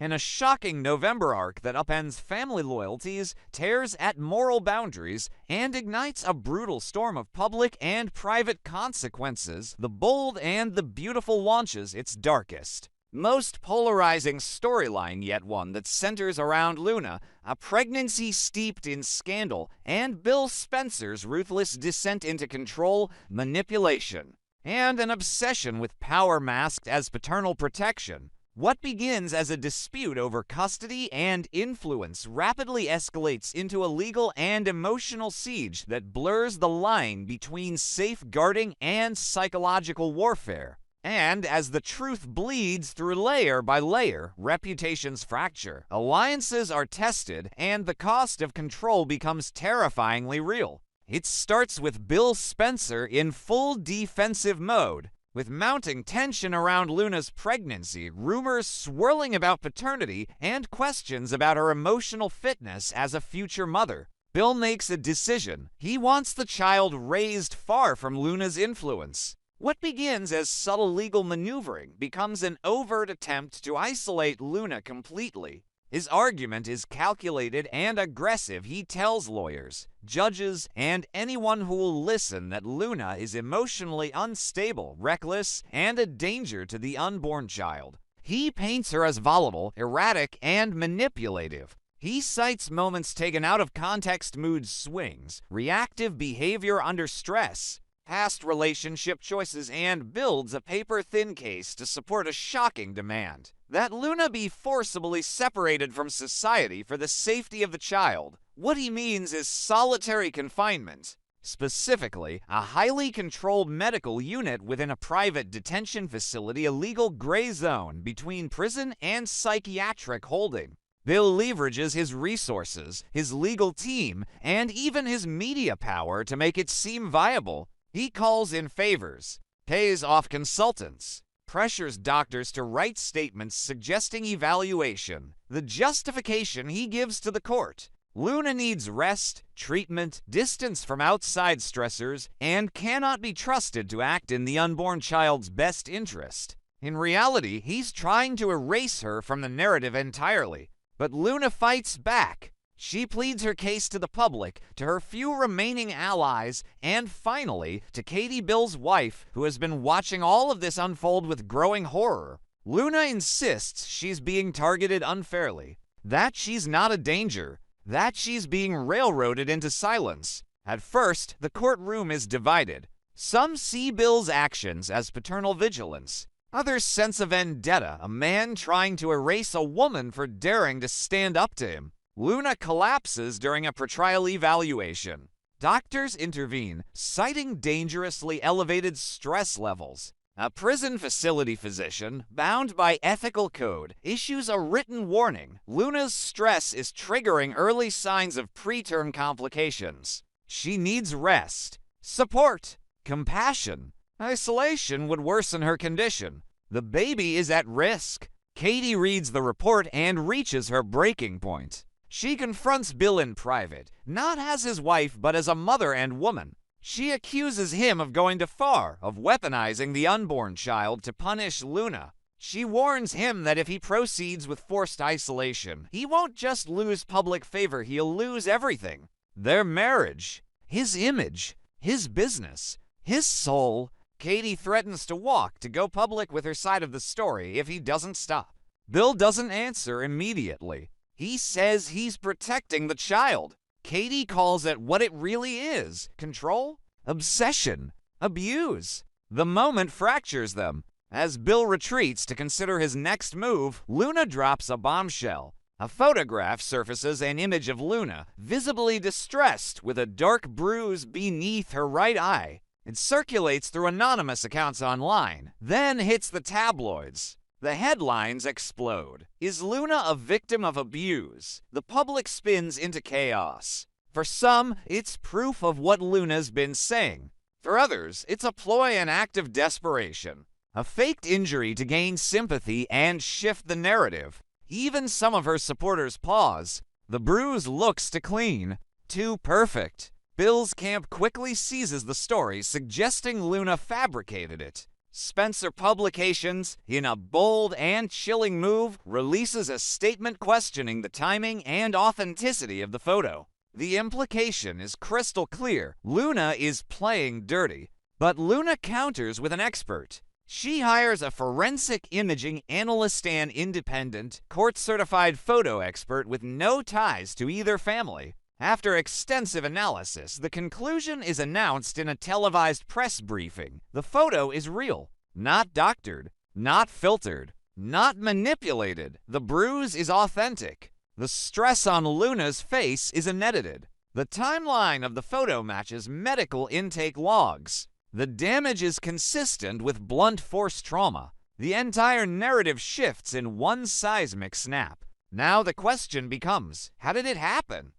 In a shocking November arc that upends family loyalties, tears at moral boundaries, and ignites a brutal storm of public and private consequences, The Bold and the Beautiful launches its darkest, most polarizing storyline, yet one that centers around Luna, a pregnancy steeped in scandal, and Bill Spencer's ruthless descent into control, manipulation, and an obsession with power masked as paternal protection. What begins as a dispute over custody and influence rapidly escalates into a legal and emotional siege that blurs the line between safeguarding and psychological warfare. And as the truth bleeds through layer by layer, reputations fracture, alliances are tested, and the cost of control becomes terrifyingly real. It starts with Bill Spencer in full defensive mode, with mounting tension around Luna's pregnancy, rumors swirling about paternity, and questions about her emotional fitness as a future mother. Bill makes a decision. He wants the child raised far from Luna's influence. What begins as subtle legal maneuvering becomes an overt attempt to isolate Luna completely. His argument is calculated and aggressive. He tells lawyers, judges, and anyone who will listen that Luna is emotionally unstable, reckless, and a danger to the unborn child. He paints her as volatile, erratic, and manipulative. He cites moments taken out of context, mood swings, reactive behavior under stress, past relationship choices, and builds a paper-thin case to support a shocking demand that Luna be forcibly separated from society for the safety of the child. What he means is solitary confinement, specifically a highly controlled medical unit within a private detention facility, a legal gray zone between prison and psychiatric holding. Bill leverages his resources, his legal team, and even his media power to make it seem viable. He calls in favors, pays off consultants, pressures doctors to write statements suggesting evaluation. The justification he gives to the court: Luna needs rest, treatment, distance from outside stressors, and cannot be trusted to act in the unborn child's best interest. In reality, he's trying to erase her from the narrative entirely. But Luna fights back. She pleads her case to the public, to her few remaining allies, and finally to Katie, Bill's wife, who has been watching all of this unfold with growing horror. Luna insists she's being targeted unfairly, that she's not a danger, that she's being railroaded into silence. At first, the courtroom is divided. Some see Bill's actions as paternal vigilance. Others sense a vendetta, a man trying to erase a woman for daring to stand up to him. Luna collapses during a pretrial evaluation. Doctors intervene, citing dangerously elevated stress levels. A prison facility physician, bound by ethical code, issues a written warning. Luna's stress is triggering early signs of preterm complications. She needs rest, support, compassion. Isolation would worsen her condition. The baby is at risk. Katie reads the report and reaches her breaking point. She confronts Bill in private, not as his wife, but as a mother and woman. She accuses him of going too far, of weaponizing the unborn child to punish Luna. She warns him that if he proceeds with forced isolation, he won't just lose public favor, he'll lose everything. Their marriage, his image, his business, his soul. Katie threatens to walk, to go public with her side of the story if he doesn't stop. Bill doesn't answer immediately. He says he's protecting the child. Katie calls it what it really is: control, obsession, abuse. The moment fractures them. As Bill retreats to consider his next move, Luna drops a bombshell. A photograph surfaces, an image of Luna, visibly distressed with a dark bruise beneath her right eye. It circulates through anonymous accounts online, then hits the tabloids. The headlines explode. Is Luna a victim of abuse? The public spins into chaos. For some, it's proof of what Luna's been saying. For others, it's a ploy, an act of desperation. A faked injury to gain sympathy and shift the narrative. Even some of her supporters pause. The bruise looks too clean, too perfect. Bill's camp quickly seizes the story, suggesting Luna fabricated it. Spencer Publications, in a bold and chilling move, releases a statement questioning the timing and authenticity of the photo. The implication is crystal clear. Luna is playing dirty. But Luna counters with an expert. She hires a forensic imaging analyst and independent, court-certified photo expert with no ties to either family. After extensive analysis, the conclusion is announced in a televised press briefing. The photo is real, not doctored, not filtered, not manipulated. The bruise is authentic. The stress on Luna's face is unedited. The timeline of the photo matches medical intake logs. The damage is consistent with blunt force trauma. The entire narrative shifts in one seismic snap. Now the question becomes, how did it happen?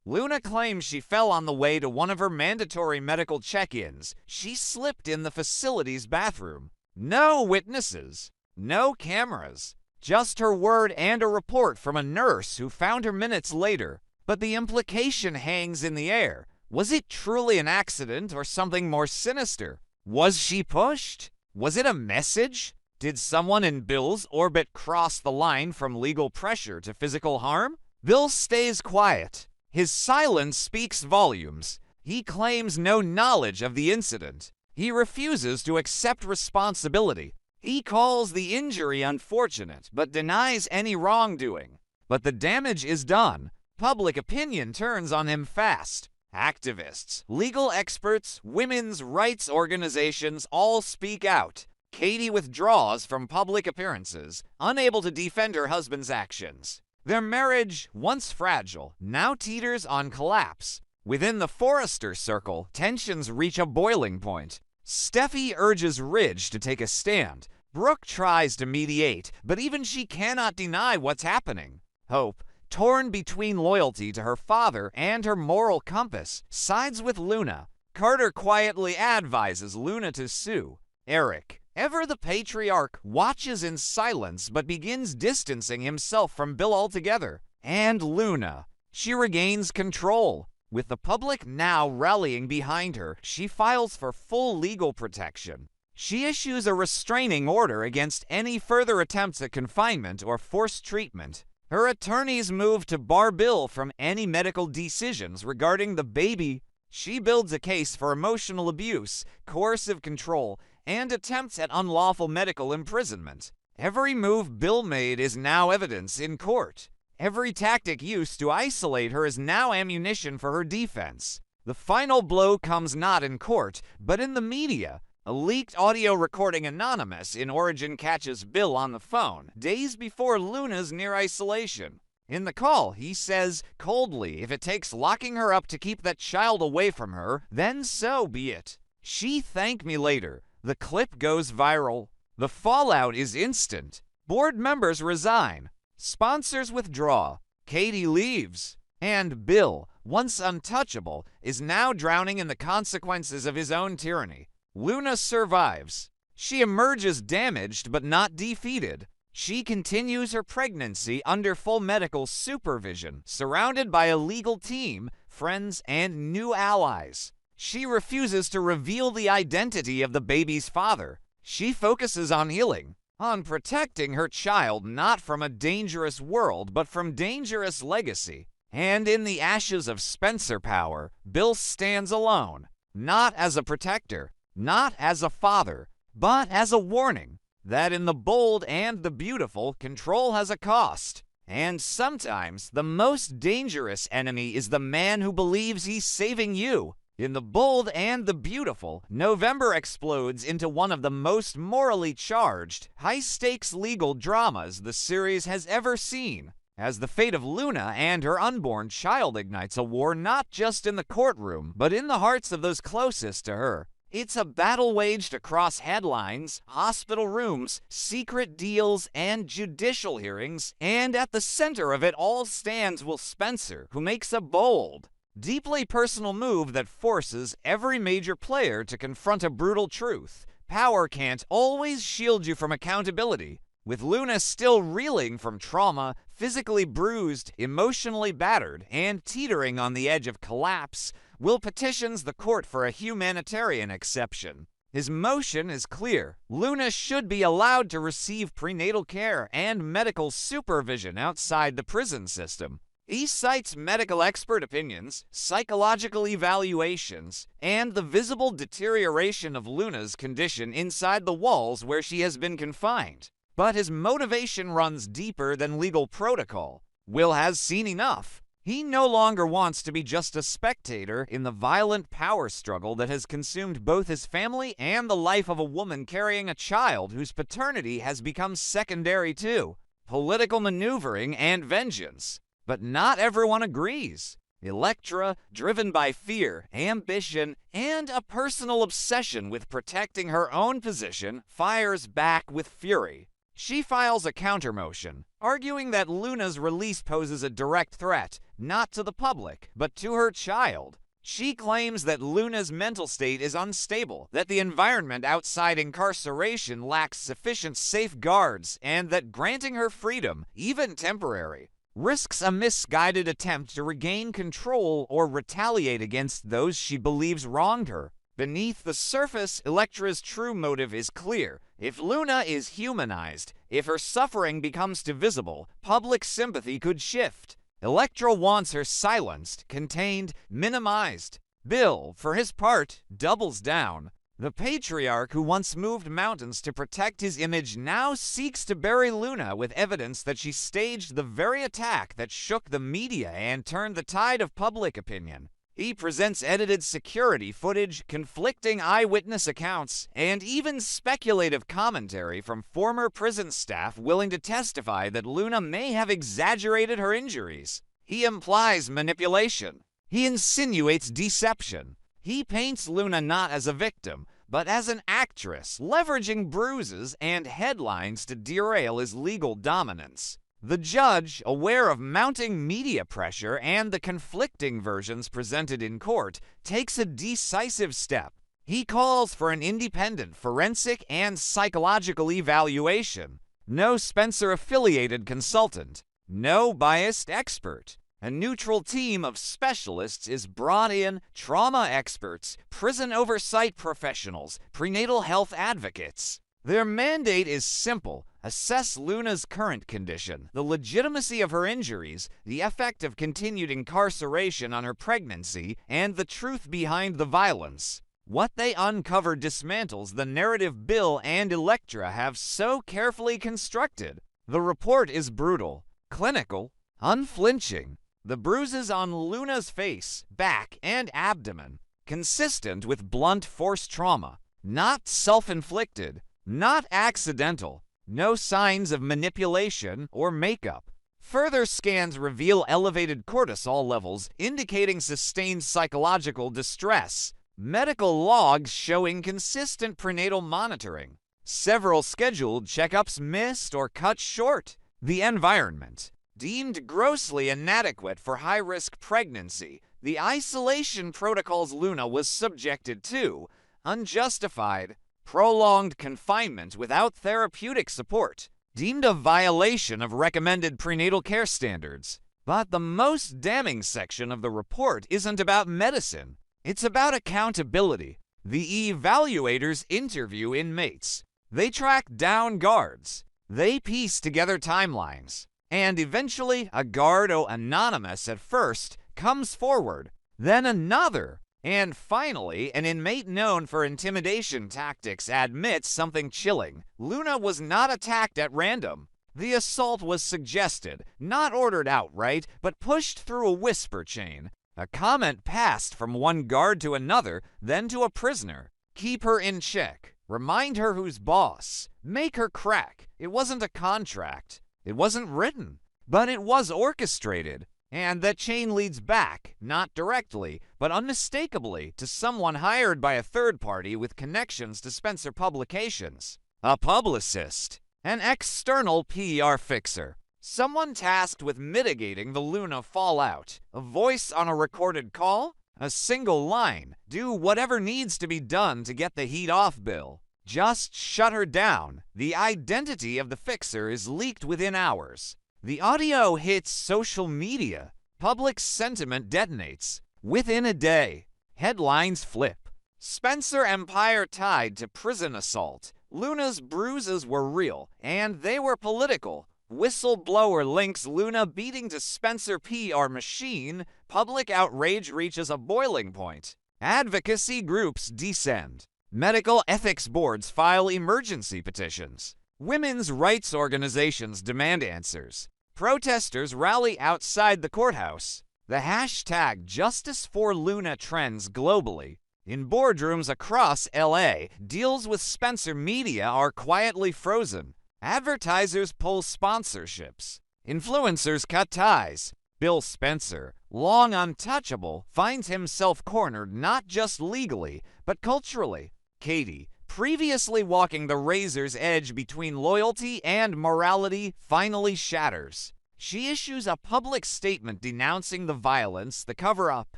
Luna claims she fell on the way to one of her mandatory medical check-ins. She slipped in the facility's bathroom. No witnesses, no cameras, just her word and a report from a nurse who found her minutes later. But the implication hangs in the air. Was it truly an accident or something more sinister? Was she pushed? Was it a message? Did someone in Bill's orbit cross the line from legal pressure to physical harm? Bill stays quiet. His silence speaks volumes. He claims no knowledge of the incident. He refuses to accept responsibility. He calls the injury unfortunate, but denies any wrongdoing. But the damage is done. Public opinion turns on him fast. Activists, legal experts, women's rights organizations all speak out. Katie withdraws from public appearances, unable to defend her husband's actions. Their marriage, once fragile, now teeters on collapse. Within the Forrester circle, tensions reach a boiling point. Steffi urges Ridge to take a stand. Brooke tries to mediate, but even she cannot deny what's happening. Hope, torn between loyalty to her father and her moral compass, sides with Luna. Carter quietly advises Luna to sue. Eric, ever the patriarch, watches in silence but begins distancing himself from Bill altogether. And Luna. She regains control. With the public now rallying behind her, she files for full legal protection. She issues a restraining order against any further attempts at confinement or forced treatment. Her attorneys move to bar Bill from any medical decisions regarding the baby. She builds a case for emotional abuse, coercive control, and attempts at unlawful medical imprisonment. Every move Bill made is now evidence in court. Every tactic used to isolate her is now ammunition for her defense. The final blow comes not in court, but in the media. A leaked audio recording anonymous in origin catches Bill on the phone, days before Luna's near isolation. In the call, he says coldly if it takes locking her up to keep that child away from her, then so be it. She thanked me later. The clip goes viral. The fallout is instant. Board members resign. Sponsors withdraw. Katie leaves. And Bill, once untouchable, is now drowning in the consequences of his own tyranny. Luna survives. She emerges damaged but not defeated. She continues her pregnancy under full medical supervision, surrounded by a legal team, friends, and new allies. She refuses to reveal the identity of the baby's father. She focuses on healing, on protecting her child not from a dangerous world but from dangerous legacy. And in the ashes of Spencer power, Bill stands alone, not as a protector, not as a father, but as a warning that in the bold and the beautiful, control has a cost. And sometimes the most dangerous enemy is the man who believes he's saving you. In The Bold and the Beautiful, November explodes into one of the most morally charged, high-stakes legal dramas the series has ever seen, as the fate of Luna and her unborn child ignites a war not just in the courtroom, but in the hearts of those closest to her. It's a battle waged across headlines, hospital rooms, secret deals, and judicial hearings, and at the center of it all stands Will Spencer, who makes a bold, deeply personal move that forces every major player to confront a brutal truth. Power can't always shield you from accountability. With Luna still reeling from trauma, physically bruised, emotionally battered, and teetering on the edge of collapse, Will petitions the court for a humanitarian exception. His motion is clear. Luna should be allowed to receive prenatal care and medical supervision outside the prison system. He cites medical expert opinions, psychological evaluations, and the visible deterioration of Luna's condition inside the walls where she has been confined. But his motivation runs deeper than legal protocol. Will has seen enough. He no longer wants to be just a spectator in the violent power struggle that has consumed both his family and the life of a woman carrying a child whose paternity has become secondary to political maneuvering and vengeance. But not everyone agrees. Electra, driven by fear, ambition, and a personal obsession with protecting her own position, fires back with fury. She files a countermotion, arguing that Luna's release poses a direct threat, not to the public, but to her child. She claims that Luna's mental state is unstable, that the environment outside incarceration lacks sufficient safeguards, and that granting her freedom, even temporary, risks a misguided attempt to regain control or retaliate against those she believes wronged her. Beneath the surface, Electra's true motive is clear. If Luna is humanized, if her suffering becomes divisible, public sympathy could shift. Electra wants her silenced, contained, minimized. Bill, for his part, doubles down. The patriarch who once moved mountains to protect his image now seeks to bury Luna with evidence that she staged the very attack that shook the media and turned the tide of public opinion. He presents edited security footage, conflicting eyewitness accounts, and even speculative commentary from former prison staff willing to testify that Luna may have exaggerated her injuries. He implies manipulation. He insinuates deception. He paints Luna not as a victim, but as an actress, leveraging bruises and headlines to derail his legal dominance. The judge, aware of mounting media pressure and the conflicting versions presented in court, takes a decisive step. He calls for an independent forensic and psychological evaluation. No Spencer-affiliated consultant. No biased expert. A neutral team of specialists is brought in: trauma experts, prison oversight professionals, prenatal health advocates. Their mandate is simple: assess Luna's current condition, the legitimacy of her injuries, the effect of continued incarceration on her pregnancy, and the truth behind the violence. What they uncover dismantles the narrative Bill and Electra have so carefully constructed. The report is brutal, clinical, unflinching. The bruises on Luna's face, back, and abdomen, consistent with blunt force trauma, not self-inflicted, not accidental, no signs of manipulation or makeup. Further scans reveal elevated cortisol levels, indicating sustained psychological distress. Medical logs showing consistent prenatal monitoring. Several scheduled checkups missed or cut short. The environment, deemed grossly inadequate for high-risk pregnancy. The isolation protocols Luna was subjected to, unjustified. Prolonged confinement without therapeutic support, deemed a violation of recommended prenatal care standards. But the most damning section of the report isn't about medicine. It's about accountability. The evaluators interview inmates. They track down guards. They piece together timelines. And eventually, a guard, anonymous at first, comes forward. Then another. And finally, an inmate known for intimidation tactics admits something chilling. Luna was not attacked at random. The assault was suggested, not ordered outright, but pushed through a whisper chain. A comment passed from one guard to another, then to a prisoner. Keep her in check. Remind her who's boss. Make her crack. It wasn't a contract. It wasn't written. But it was orchestrated. And that chain leads back, not directly, but unmistakably, to someone hired by a third party with connections to Spencer Publications. A publicist. An external PR fixer. Someone tasked with mitigating the Luna fallout. A voice on a recorded call? A single line. Do whatever needs to be done to get the heat off Bill. Just shut her down. The identity of the fixer is leaked within hours. The audio hits social media. Public sentiment detonates. Within a day, headlines flip. Spencer empire tied to prison assault. Luna's bruises were real, and they were political. Whistleblower links Luna beating to Spencer PR machine. Public outrage reaches a boiling point. Advocacy groups descend. Medical ethics boards file emergency petitions. Women's rights organizations demand answers. Protesters rally outside the courthouse. The hashtag Justice for Luna trends globally. In boardrooms across LA, deals with Spencer Media are quietly frozen. Advertisers pull sponsorships. Influencers cut ties. Bill Spencer, long untouchable, finds himself cornered not just legally, but culturally. Katie, previously walking the razor's edge between loyalty and morality, finally shatters. She issues a public statement denouncing the violence, the cover-up,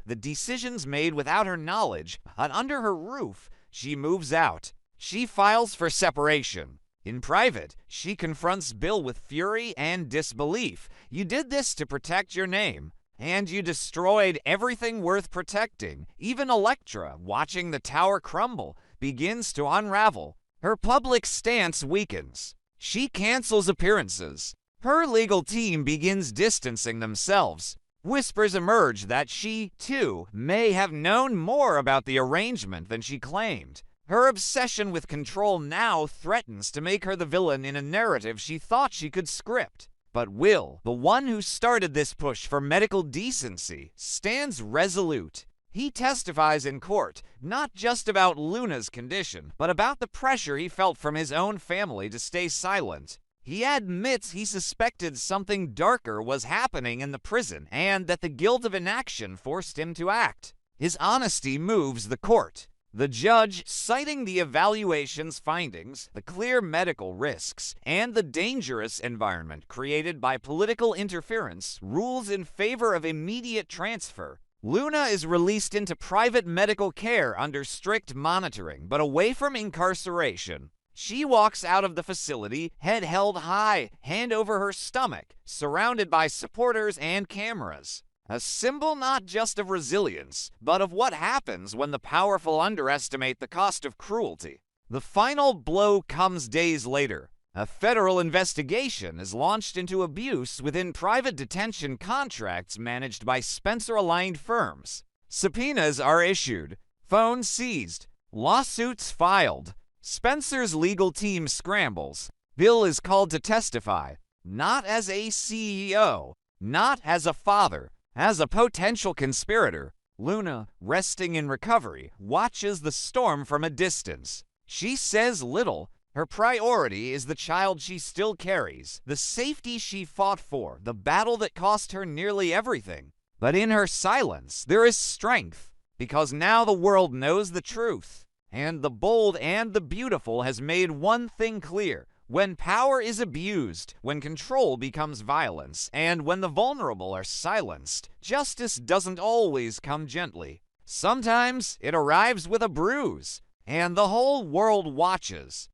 the decisions made without her knowledge, but under her roof, she moves out. She files for separation. In private, she confronts Bill with fury and disbelief. You did this to protect your name, and you destroyed everything worth protecting. Even Elektra, watching the tower crumble, begins to unravel. Her public stance weakens. She cancels appearances. Her legal team begins distancing themselves. Whispers emerge that she, too, may have known more about the arrangement than she claimed. Her obsession with control now threatens to make her the villain in a narrative she thought she could script. But Will, the one who started this push for medical decency, stands resolute. He testifies in court, not just about Luna's condition, but about the pressure he felt from his own family to stay silent. He admits he suspected something darker was happening in the prison and that the guilt of inaction forced him to act. His honesty moves the court. The judge, citing the evaluation's findings, the clear medical risks, and the dangerous environment created by political interference, rules in favor of immediate transfer. Luna is released into private medical care under strict monitoring, but away from incarceration. She walks out of the facility, head held high, hand over her stomach, surrounded by supporters and cameras. A symbol not just of resilience, but of what happens when the powerful underestimate the cost of cruelty. The final blow comes days later. A federal investigation is launched into abuse within private detention contracts managed by Spencer-aligned firms. Subpoenas are issued, phones seized, lawsuits filed. Spencer's legal team scrambles. Bill is called to testify, not as a CEO, not as a father, as a potential conspirator. Luna, resting in recovery, watches the storm from a distance. She says little. Her priority is the child she still carries, the safety she fought for, the battle that cost her nearly everything. But in her silence, there is strength, because now the world knows the truth. And the bold and the beautiful has made one thing clear. When power is abused, when control becomes violence, and when the vulnerable are silenced, justice doesn't always come gently. Sometimes it arrives with a bruise, and the whole world watches.